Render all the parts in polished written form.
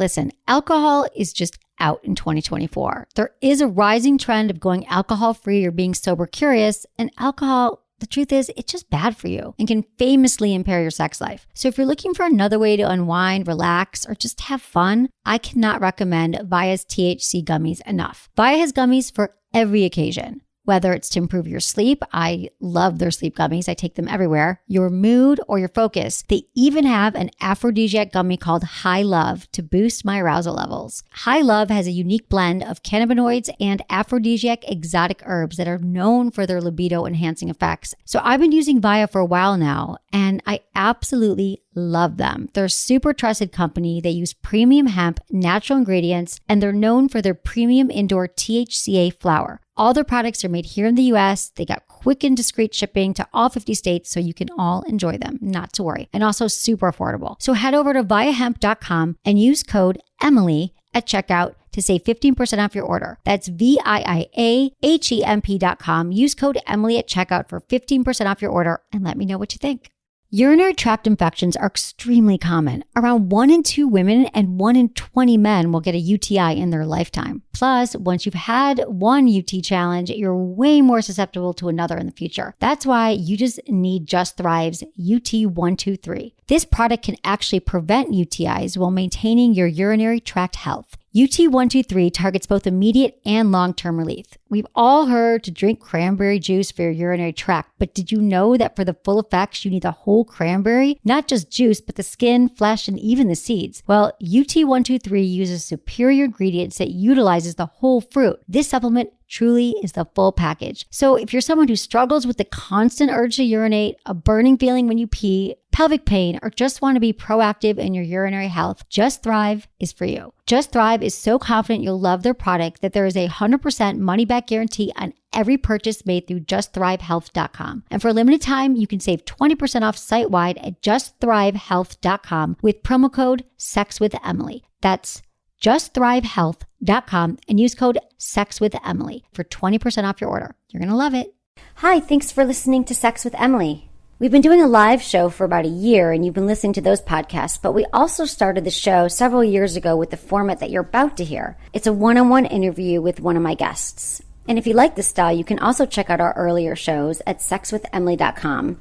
Listen, alcohol is just out in 2024. There is a rising trend of going alcohol-free or being sober curious, and alcohol, the truth is, it's just bad for you and can famously impair your sex life. So if you're looking for another way to unwind, relax, or just have fun, I cannot recommend Via's THC gummies enough. Via has gummies for every occasion. Whether it's to improve your sleep, I love their sleep gummies. I take them everywhere. Your mood or your focus. They even have an aphrodisiac gummy called High Love to boost my arousal levels. High Love has a unique blend of cannabinoids and aphrodisiac exotic herbs that are known for their libido enhancing effects. So I've been using Via for a while now, and I absolutely love them. They're a super trusted company. They use premium hemp, natural ingredients, and they're known for their premium indoor THCA flower. All their products are made here in the US. They got quick and discreet shipping to all 50 states, so you can all enjoy them, not to worry. And also super affordable. So head over to viahemp.com and use code Emily at checkout to save 15% off your order. That's VIIAHEMP.com. Use code Emily at checkout for 15% off your order and let me know what you think. Urinary tract infections are extremely common. Around 1 in 2 women and 1 in 20 men will get a UTI in their lifetime. Plus, once you've had one UT challenge, you're way more susceptible to another in the future. That's why you just need Just Thrive's UT123. This product can actually prevent UTIs while maintaining your urinary tract health. UT123 targets both immediate and long-term relief. We've all heard to drink cranberry juice for your urinary tract, but did you know that for the full effects, you need the whole cranberry? Not just juice, but the skin, flesh, and even the seeds. Well, UT123 uses superior ingredients that utilizes the whole fruit. This supplement truly is the full package. So if you're someone who struggles with the constant urge to urinate, a burning feeling when you pee, pelvic pain, or just want to be proactive in your urinary health, Just Thrive is for you. Just Thrive is so confident you'll love their product that there is a 100% money-back guarantee on every purchase made through justthrivehealth.com. And for a limited time, you can save 20% off site-wide at justthrivehealth.com with promo code SEXWithEmily. That's justthrivehealth.com and use code SEXWithEmily for 20% off your order. You're going to love it. Hi, thanks for listening to Sex with Emily. We've been doing a live show for about a year, and you've been listening to those podcasts, but we also started the show several years ago with the format that you're about to hear. It's a one-on-one interview with one of my guests. And if you like this style, you can also check out our earlier shows at sexwithemily.com.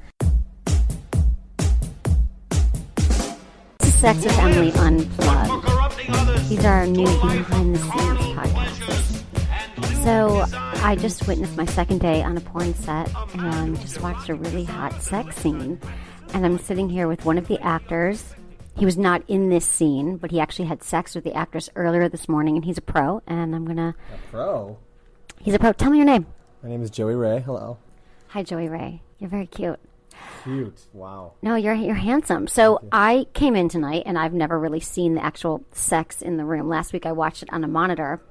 This is Sex with Emily Unplugged. These are our new behind-the-scenes podcasts. So I just witnessed my second day on a porn set and just watched a really hot sex scene. And I'm sitting here with one of the actors. He was not in this scene, but he actually had sex with the actress earlier this morning, and he's a pro. And I'm going to... A pro? He's a pro. Tell me your name. My name is Joey Ray. Hello. Hi, Joey Ray. You're very cute. Cute. Wow. No, you're handsome. So I came in tonight, and I've never really seen the actual sex in the room. Last week I watched it on a monitor,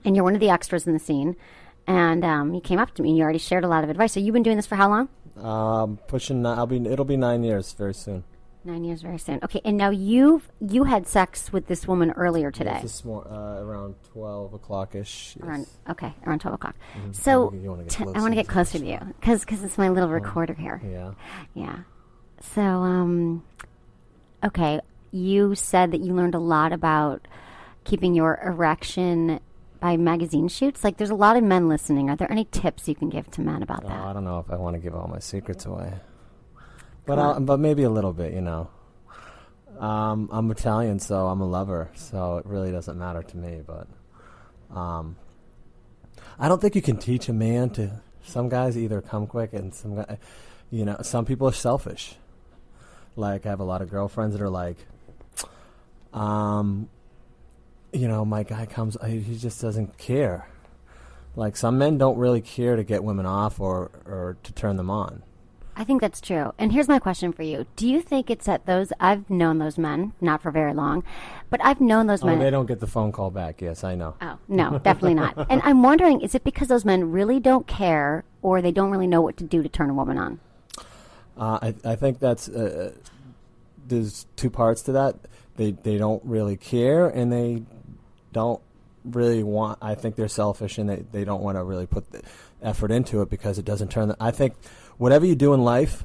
and you're one of the extras in the scene. And you came up to me, and you already shared a lot of advice. So you've been doing this for how long? It'll be 9 years very soon. 9 years very soon. Okay, and now you had sex with this woman earlier today. Yes, around 12 o'clock-ish. Yes. Around 12 o'clock. Mm-hmm. So I want to get closer to you because it's my little recorder here. Yeah. Yeah. So, okay, you said that you learned a lot about keeping your erection by magazine shoots. Like, there's a lot of men listening. Are there any tips you can give to men about that? I don't know if I want to give all my secrets away. But maybe a little bit, you know. I'm Italian, so I'm a lover, so it really doesn't matter to me. But I don't think you can teach a man to. Some guys either come quick, and some people are selfish. Like, I have a lot of girlfriends that are like, my guy comes, he just doesn't care. Like, some men don't really care to get women off or to turn them on. I think that's true. And here's my question for you. Do you think it's that I've known those men, not for very long, but I've known those men. They don't get the phone call back. Yes, I know. Oh, no, definitely not. And I'm wondering, is it because those men really don't care or they don't really know what to do to turn a woman on? I think that's, there's two parts to that. They don't really care, and they don't really want, I think they're selfish, and they don't want to really put the effort into it because it doesn't turn I think whatever you do in life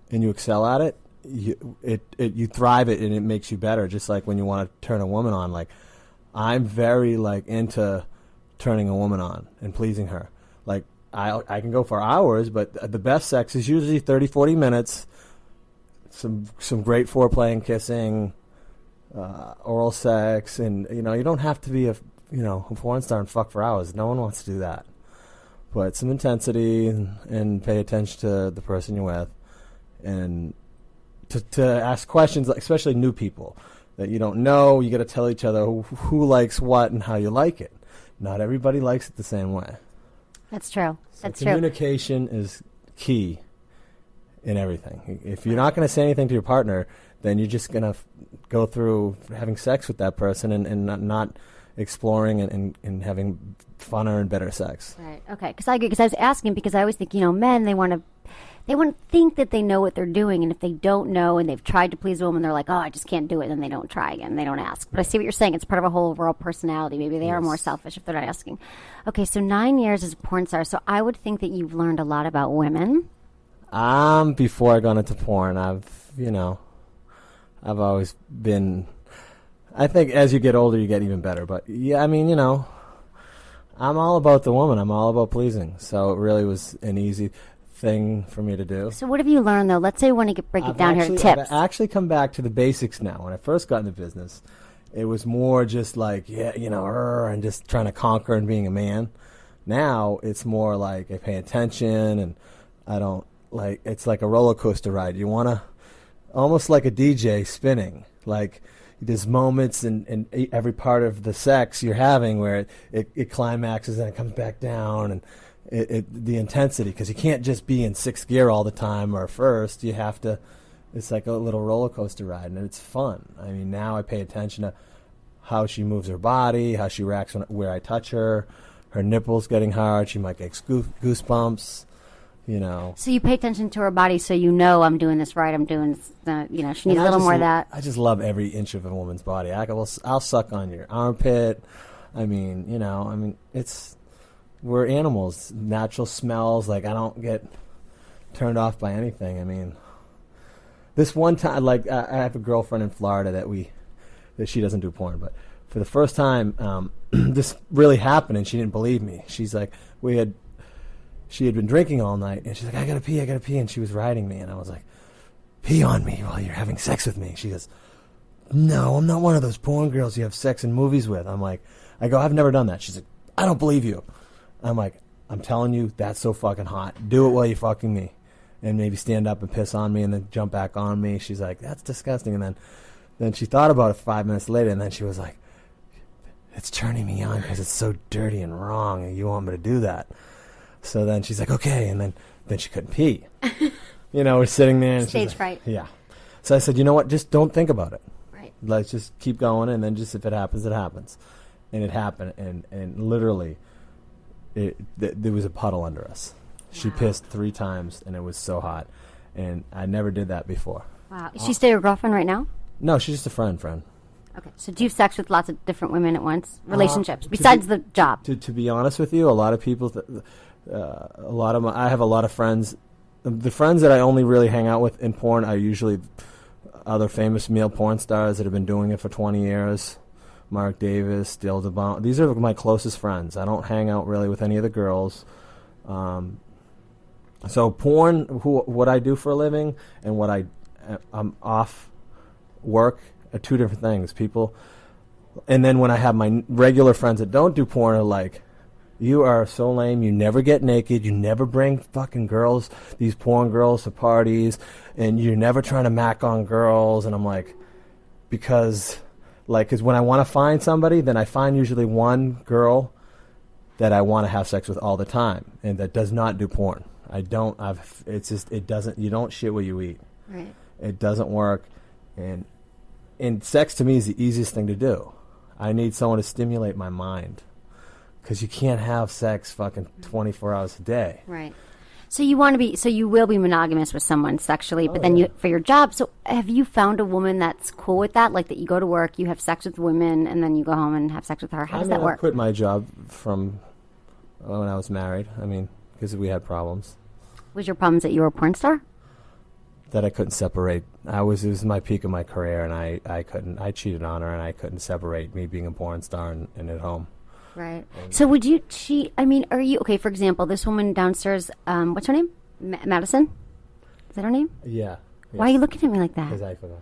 and you excel at it, you thrive it, and it makes you better. Just like when you want to turn a woman on, like I'm very like into turning a woman on and pleasing her. Like I can go for hours, but the best sex is usually 30, 40 minutes. Some great foreplay and kissing, oral sex, and you don't have to be a porn star and fuck for hours. No one wants to do that. But some intensity and pay attention to the person you're with, and to ask questions, like especially new people that you don't know. You got to tell each other who likes what and how you like it. Not everybody likes it the same way. That's true. So communication is key in everything. If you're not going to say anything to your partner, then you're just going to go through having sex with that person and not exploring and having funner and better sex. Right. Okay. Because I agree. Because I was asking because I always think men, they want to think that they know what they're doing, and if they don't know and they've tried to please a woman, they're like, oh, I just can't do it, and then they don't try again. They don't ask. But I see what you're saying. It's part of a whole overall personality. Maybe they are more selfish if they're not asking. Okay. So 9 years as a porn star. So I would think that you've learned a lot about women. Before I got into porn, I've always been. I think as you get older, you get even better. But yeah, I'm all about the woman. I'm all about pleasing. So it really was an easy thing for me to do. So what have you learned, though? Let's say we want to break it down here to tips. I've actually come back to the basics now. When I first got in the business, it was more just like, and just trying to conquer and being a man. Now it's more like I pay attention, and I don't like. It's like a roller coaster ride. You want to, almost like a DJ spinning, like. There's moments in every part of the sex you're having where it climaxes and it comes back down, and the intensity, because you can't just be in sixth gear all the time or first. You have to. It's like a little roller coaster ride, and it's fun. Now I pay attention to how she moves her body, how she reacts where I touch her. Her nipples getting hard, she might get goosebumps. So you pay attention to her body, so I'm doing this right. I'm doing, she needs a little more of that. I just love every inch of a woman's body. I'll suck on your armpit. We're animals. Natural smells. Like I don't get turned off by anything. This one time, like I have a girlfriend in Florida that she doesn't do porn, but for the first time, this really happened, and she didn't believe me. She's like, She had been drinking all night, and she's like, I gotta pee, and she was riding me, and I was like, pee on me while you're having sex with me. She goes, no, I'm not one of those porn girls you have sex in movies with. I go, I've never done that. She's like, I don't believe you. I'm like, I'm telling you, that's so fucking hot. Do it while you're fucking me, and maybe stand up and piss on me, and then jump back on me. She's like, that's disgusting, and then she thought about it 5 minutes later, and then she was like, it's turning me on because it's so dirty and wrong, and you want me to do that. So then she's like, okay, and then she couldn't pee. We're sitting there. And Stage like, fright. Yeah. So I said, you know what, just don't think about it. Right. Let's just keep going, and then just if it happens, it happens. And it happened, and literally, there was a puddle under us. Wow. She pissed 3 times, and it was so hot. And I never did that before. Wow. Is she still your girlfriend right now? No, she's just a friend. Okay, so do you have sex with lots of different women at once? Relationships, besides the job? To be honest with you, a lot of people... I have a lot of friends. The friends that I only really hang out with in porn are usually other famous male porn stars that have been doing it for 20 years. Mark Davis, Dale DeBon. These are my closest friends. I don't hang out really with any of the girls. So porn, what I do for a living and what I'm off work are 2 different things. People, and then when I have my regular friends that don't do porn are like, you are so lame. You never get naked. You never bring fucking girls, these porn girls, to parties, and you're never trying to mac on girls. And I'm like, because when I want to find somebody, then I find usually one girl that I want to have sex with all the time, and that does not do porn. It doesn't. You don't shit what you eat. Right. It doesn't work, and sex to me is the easiest thing to do. I need someone to stimulate my mind. Because you can't have sex fucking 24 hours a day. Right. So you will be monogamous with someone sexually, but then for your job. So have you found a woman that's cool with that? Like that you go to work, you have sex with women, and then you go home and have sex with her? How does that work? I quit my job from when I was married. Because we had problems. Was your problems that you were a porn star? that I couldn't separate. It was my peak of my career, and I cheated on her, and I couldn't separate me being a porn star and at home. Right. So would you cheat? I mean, are you, okay, for example, this woman downstairs, what's her name? Madison? Is that her name? Yeah. Why are you looking at me like that? Because I forgot.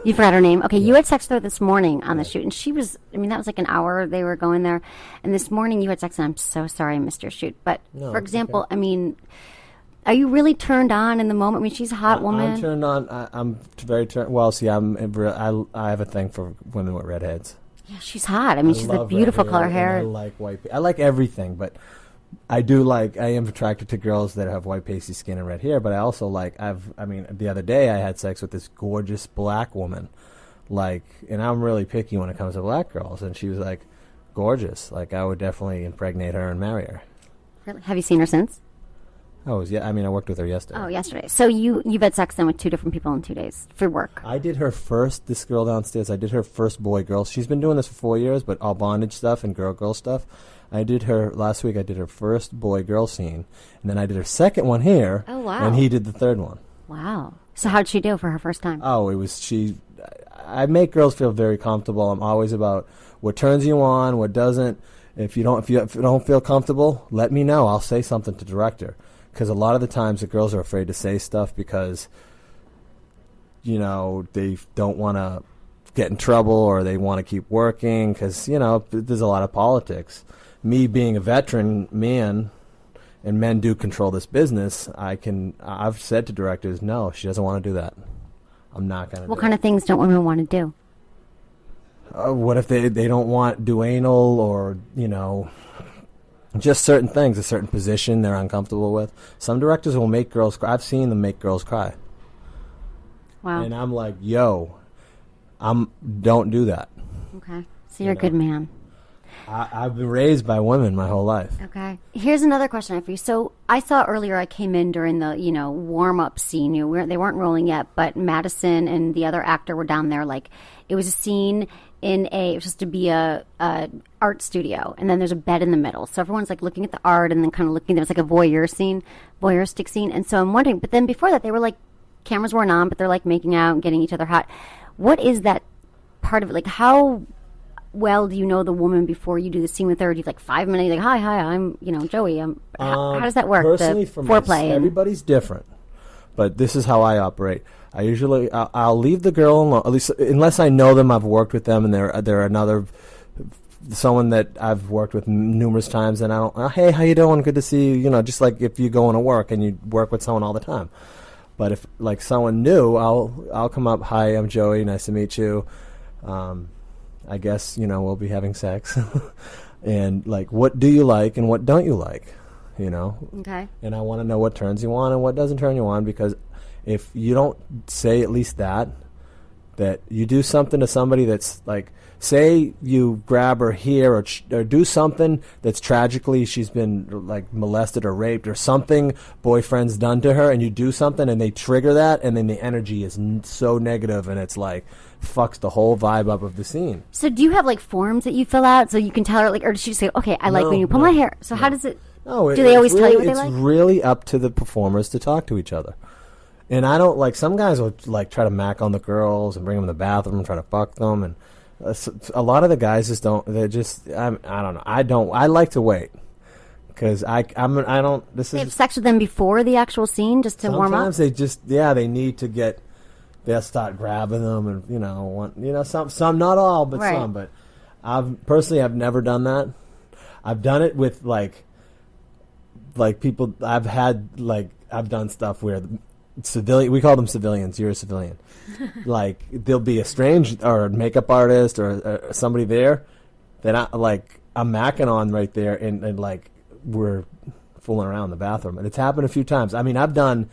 You forgot her name. Okay, you had sex with her this morning on the shoot, and she was, I mean, that was like an hour they were going there. And this morning you had sex, and I'm so sorry I missed your shoot. But, for example, okay. I mean, are you really turned on in the moment? I mean, she's a hot woman. I'm turned on. I'm very turned. Well, see, I have a thing for women with red heads. Yeah, she's hot. I mean, she's a beautiful color hair. I like white. I like everything, but I am attracted to girls that have white pasty skin and red hair, but I also the other day I had sex with this gorgeous black woman, and I'm really picky when it comes to black girls, and she was like gorgeous. Like, I would definitely impregnate her and marry her. Really? Have you seen her since? Oh, yeah. I mean, I worked with her yesterday. Oh, yesterday. So you've had sex then with 2 different people in 2 days for work. I did her first, this girl downstairs, I did her first boy-girl. She's been doing this for 4 years, but all bondage stuff and girl-girl stuff. Last week I did her first boy-girl scene, and then I did her second one here. Oh, wow. And he did the third one. Wow. So how'd she do for her first time? Oh, I make girls feel very comfortable. I'm always about what turns you on, what doesn't. If you don't feel comfortable, let me know. I'll say something to director. Because a lot of the times the girls are afraid to say stuff because, they don't want to get in trouble, or they want to keep working because, there's a lot of politics. Me being a veteran man, and men do control this business, I've said to directors, no, she doesn't want to do that. I'm not going to do it. What kind of things don't women want to do? What if they don't want do anal, or, just certain things, a certain position they're uncomfortable with. Some directors will make girls cry. I've seen them make girls cry. Wow. And I'm like, don't do that. Okay. So you're a good man. I've been raised by women my whole life. Okay. Here's another question I have for you. So I saw earlier, I came in during the, warm-up scene. They weren't rolling yet, but Madison and the other actor were down there. Like, it was a scene it was just to be a art studio, and then there's a bed in the middle. So everyone's like looking at the art and then kind of looking. There was like a voyeuristic scene. And so I'm wondering, but then before that, they were like, cameras weren't on, but they're like making out and getting each other hot. What is that part of it? Like, how well do you know the woman before you do the scene with her? Do you have like 5 minutes? Like, hi, I'm, Joey. How does that work? Personally, the for foreplay. Everybody's different, but this is how I operate. I usually I'll leave the girl alone, at least unless I know them. I've worked with them, and they're someone that I've worked with numerous times, and I don't. Hey, how you doing? Good to see you. Just like if you go into work and you work with someone all the time. But if like someone new, I'll come up. Hi, I'm Joey. Nice to meet you. I guess we'll be having sex, and like, what do you like and what don't you like? Okay. And I want to know what turns you on and what doesn't turn you on, because if you don't say at least that you do something to somebody that's like, say you grab her here or do something that's tragically she's been like molested or raped or something boyfriend's done to her, and you do something and they trigger that, and then the energy is so negative, and it's like fucks the whole vibe up of the scene. So do you have like forms that you fill out so you can tell her, like, or does she just say, okay, I like when you pull my hair? So how does it? No, do they always tell you what they like? It's really up to the performers to talk to each other. And I don't like, some guys will like try to mac on the girls and bring them in the bathroom and try to fuck them, and a lot of the guys just don't. They're just I don't know. I like to wait because I don't. This they is have sex with them before the actual scene just to warm up. Sometimes they just they need to get. They'll start grabbing them and some not all but right. Some. But I've never done that. I've done it with like people. I've done stuff where. We call them civilians. You're a civilian. Like, there'll be a strange or a makeup artist or somebody there that I'm macking on right there, and like we're fooling around in the bathroom, and it's happened a few times. I mean, I've done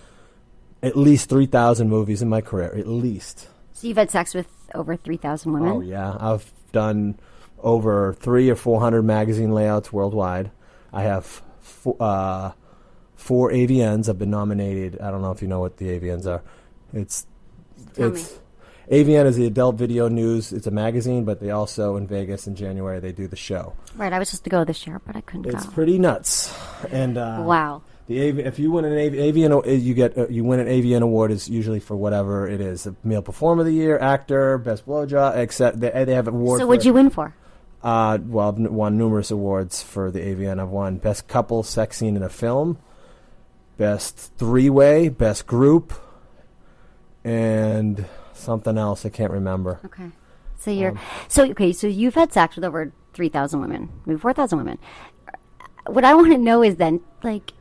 at least 3,000 movies in my career, at least. So you've had sex with over 3,000 women? Oh yeah, I've done over 300 or 400 magazine layouts worldwide. I have 4 AVNs. I've been nominated. I don't know if you know what the AVNs are. Tell me. AVN is the Adult Video News. It's a magazine, but they also, in Vegas in January, they do the show. Right. I was supposed to go this year, but I couldn't go. It's pretty nuts. And wow. If you win an avian, you win an avian award is usually for whatever it is: male performer of the year, actor, best blowjob. Except they have awards. So what'd you win for? Well, I've won numerous awards for the avian. I've won best couple sex scene in a film, best three-way, best group, and something else I can't remember. Okay. So you've had sex with over 3,000 women, maybe 4,000 women. What I want to know is then, like,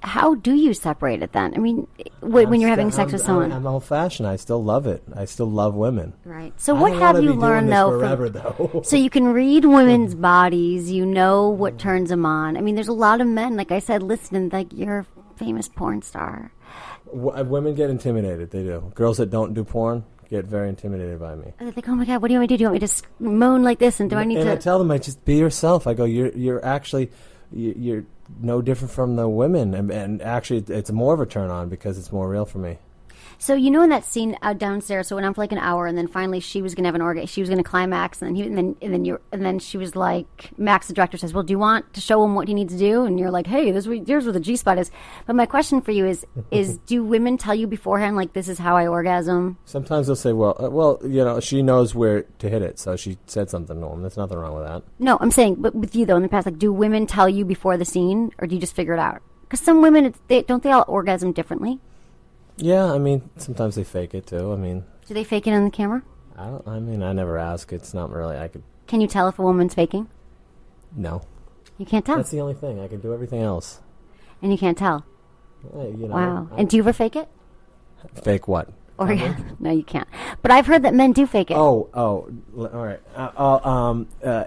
how do you separate it then? I mean, when you're having sex with someone. I'm old-fashioned. I still love it. I still love women. Right. So what have you learned, though? So you can read women's bodies. You know what turns them on. I mean, there's a lot of men, like I said, listening, like, you're a famous porn star. Women get intimidated. They do. Girls that don't do porn get very intimidated by me. They're like, oh my God, what do you want me to do? Do you want me to just moan like this? And do I need to? And I tell them, I just be yourself. I go, you're actually, you're no different from the women. And actually, it's more of a turn on because it's more real for me. So you know in that scene downstairs, so it went on for like an hour, and then finally she was gonna have an orgasm. She was gonna climax, and then she was like, Max, the director, says, "Well, do you want to show him what he needs to do?" And you're like, "Hey, here's where the G spot is." But my question for you is do women tell you beforehand, like, this is how I orgasm? Sometimes they'll say, well, you know, she knows where to hit it, so she said something to him. There's nothing wrong with that. No, I'm saying, but with you though, in the past, like, do women tell you before the scene, or do you just figure it out? Because some women, don't they all orgasm differently? Yeah, I mean, sometimes they fake it too. I mean, do they fake it on the camera? I never ask. It's not really. Can you tell if a woman's faking? No. You can't tell. That's the only thing. I can do everything else. And you can't tell. You know, wow. And do you ever fake it? Fake what? Or no, you can't. But I've heard that men do fake it. Oh, all right.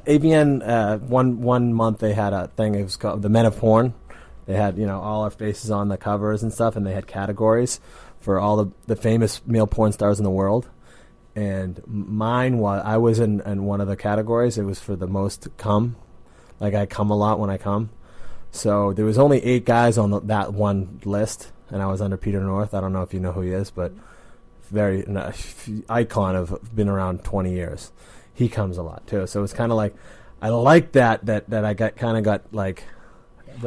AVN. One month they had a thing. It was called the Men of Porn. They had, you know, all our faces on the covers and stuff, and they had categories for all the famous male porn stars in the world. And I was in one of the categories. It was for the most cum. Like, I cum a lot when I cum. So there was only 8 guys on that one list, and I was under Peter North. I don't know if you know who he is, but very icon of been around 20 years. He comes a lot too. So it's kind of like, I like that I got like.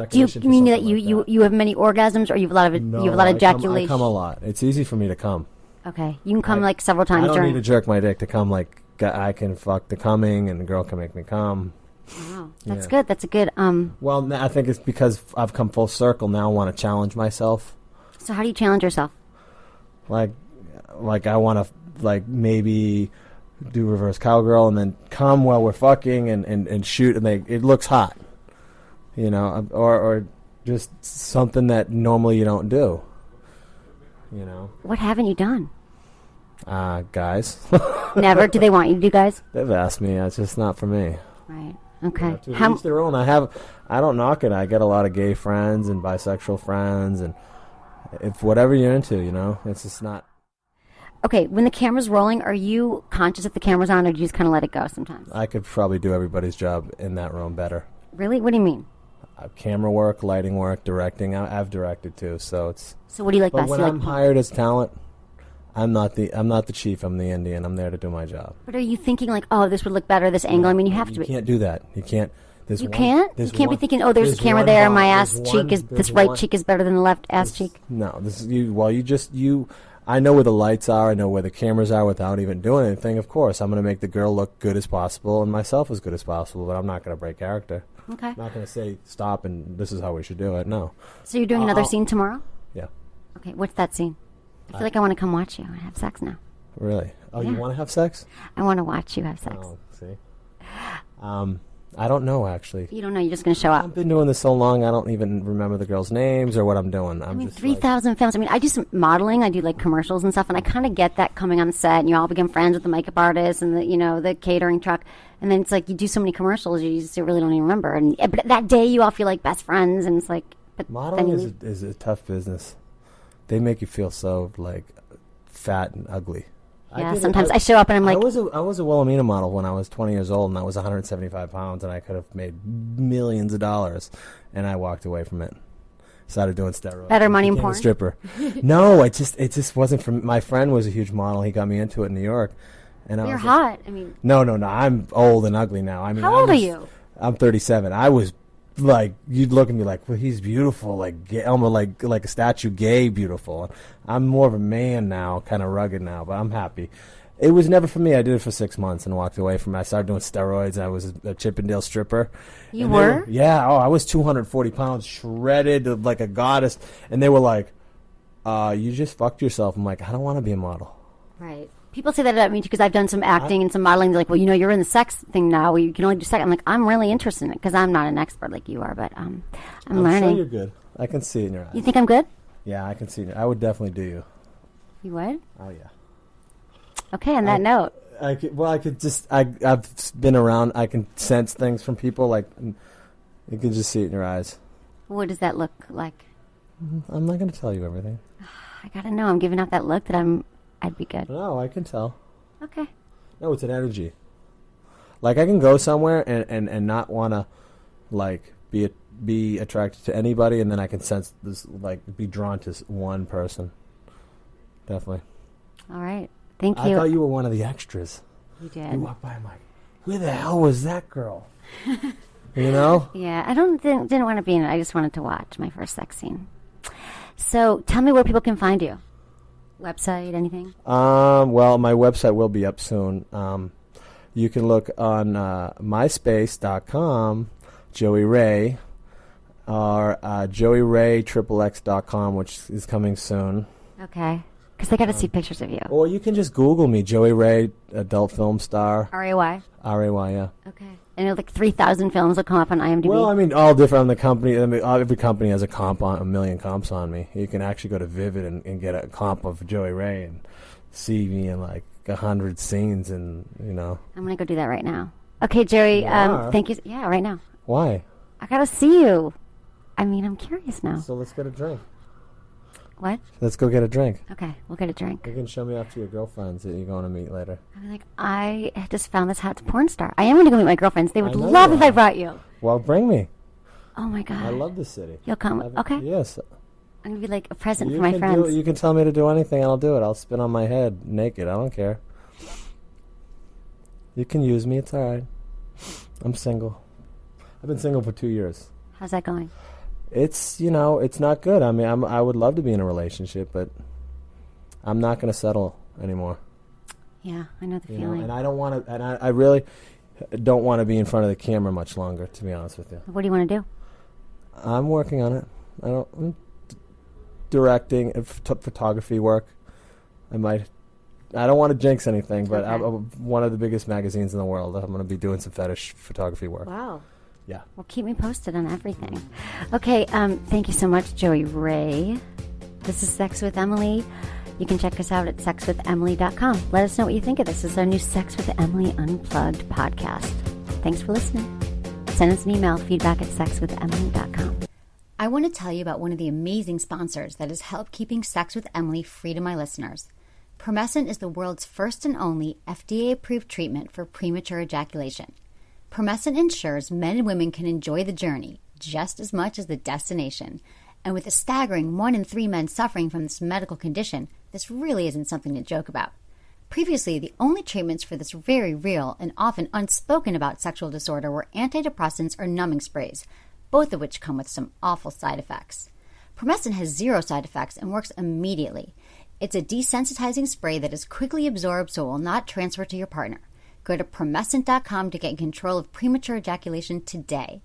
Do you mean that you have many orgasms, or you have a lot of ejaculation? I come a lot. It's easy for me to come. Okay, you can come like several times. I don't need to jerk my dick to come. Like, I can fuck the coming, and the girl can make me come. Wow, that's good. That's a good. Well, I think it's because I've come full circle. Now I want to challenge myself. So how do you challenge yourself? Like I want to maybe do reverse cowgirl and then come while we're fucking and shoot, and it looks hot. You know, or just something that normally you don't do. You know. What haven't you done? Guys. Never? Do they want you to do guys? They've asked me. It's just not for me. Right. Okay. You know, to each their own. I don't knock it. I get a lot of gay friends and bisexual friends, and if whatever you're into, you know, it's just not. Okay, when the camera's rolling, are you conscious that the camera's on, or do you just kind of let it go sometimes? I could probably do everybody's job in that room better. Really? What do you mean? Camera work, lighting work, directing. I've directed too, so it's. So what do you like best? When I'm hired as talent, I'm not the chief. I'm the Indian. I'm there to do my job. But are you thinking like, oh, this would look better, this angle? I mean, you have to. You can't do that. You can't. You can't be thinking, oh, there's a camera there. My ass cheek is this right cheek is better than the left ass cheek. No, this is you. Well, you. I know where the lights are. I know where the cameras are without even doing anything. Of course, I'm going to make the girl look good as possible and myself as good as possible. But I'm not going to break character. Okay. I'm not going to say stop and this is how we should do it. No. So you're doing another scene tomorrow? Yeah. Okay. What's that scene? I feel like I want to come watch you. I want to have sex now. Really? Oh, yeah. You want to have sex? I want to watch you have sex. Oh, see. I don't know, actually. You don't know. You're just going to show up. I've been doing this so long, I don't even remember the girls' names or what I'm doing. I mean, 3,000 films. I mean, I do some modeling. I do, like, commercials and stuff, and I kind of get that coming on the set, and you all become friends with the makeup artist and the catering truck. And then it's like you do so many commercials, you just really don't even remember. But that day, you all feel like best friends, and it's like. But modeling is a tough business. They make you feel so, like, fat and ugly. Yeah, sometimes I show up and I'm like... I was a Wilhelmina model when I was 20 years old, and I was 175 pounds, and I could have made millions of dollars, and I walked away from it. Started doing steroids. Better money in porn? A stripper. No, it just wasn't for me. My friend was a huge model. He got me into it in New York. And You're hot. I mean... No. I'm old and ugly now. I mean, how old are you? I'm 37. I was like you'd look at me like, well, he's beautiful, like gay, almost like a statue, gay, beautiful. I'm more of a man now, kind of rugged now, but I'm happy. It was never for me. I did it for 6 months and walked away from it. I started doing steroids. I was a Chippendale stripper. You were? Yeah. Oh, I was 240 pounds, shredded like a goddess. And they were like, you just fucked yourself. I'm like, I don't want to be a model. Right. People say that about me because I've done some acting and some modeling. They're like, well, you're in the sex thing now. You can only do sex. I'm like, I'm really interested in it because I'm not an expert like you are, but I'm learning. Sure you're good. I can see it in your eyes. You think I'm good? Yeah, I can see it. I would definitely do you. You would? Oh, yeah. Okay, on that note. I've been around. I can sense things from people. Like, you can just see it in your eyes. What does that look like? I'm not going to tell you everything. I got to know. I'm giving out that look that I'd be good. No, I can tell. Okay. No, it's an energy. Like, I can go somewhere and not want to, like, be attracted to anybody, and then I can sense this, like, be drawn to one person. Definitely. All right. Thank you. I thought you were one of the extras. You did. You walked by, I'm like, who the hell was that girl? You know? Yeah, I didn't want to be in it. I just wanted to watch my first sex scene. So tell me where people can find you. Website, anything? Well, my website will be up soon. You can look on myspace.com, Joey Ray, or joeyray.xx.com, which is coming soon. Okay. Because they got to see pictures of you. Or you can just Google me, Joey Ray, adult film star. R-A-Y? R-A-Y, yeah. Okay. And like 3,000 films will come up on IMDb? Well, I mean, all different on the company. I mean, every company has a million comps on me. You can actually go to Vivid and get a comp of Joey Ray and see me in like 100 scenes, and, you know. I'm going to go do that right now. Okay, Joey, thank you. Yeah, right now. Why? I got to see you. I mean, I'm curious now. So let's get a drink. What? Let's go get a drink. Okay, we'll get a drink. You can show me off to your girlfriends that you're going to meet later. I'm like, I just found this hot porn star. I am going to go meet my girlfriends. They would love if I brought you. Well, bring me. Oh, my God. I love this city. You'll come? Okay. Yes. I'm going to be like a present for my friends. You can tell me to do anything, and I'll do it. I'll spin on my head naked. I don't care. You can use me. It's all right. I'm single. I've been single for 2 years. How's that going? It's, it's not good. I mean, I would love to be in a relationship, but I'm not going to settle anymore. Yeah, I know the feeling. And I don't want to, and I really don't want to be in front of the camera much longer, to be honest with you. What do you want to do? I'm working on it. I'm directing photography work. I don't want to jinx anything, but okay. I'm one of the biggest magazines in the world. I'm going to be doing some fetish photography work. Wow. Yeah. Well, keep me posted on everything. Okay, thank you so much, Joey Ray. This is Sex with Emily. You can check us out at sexwithemily.com. Let us know what you think of this. This is our new Sex with Emily Unplugged podcast. Thanks for listening. Send us an email, feedback@sexwithemily.com. I want to tell you about one of the amazing sponsors that has helped keeping Sex with Emily free to my listeners. Promescent is the world's first and only FDA-approved treatment for premature ejaculation. Promescent ensures men and women can enjoy the journey just as much as the destination. And with a staggering 1 in 3 men suffering from this medical condition, this really isn't something to joke about. Previously, the only treatments for this very real and often unspoken about sexual disorder were antidepressants or numbing sprays, both of which come with some awful side effects. Promescent has 0 side effects and works immediately. It's a desensitizing spray that is quickly absorbed so it will not transfer to your partner. Go to promescent.com to get in control of premature ejaculation today.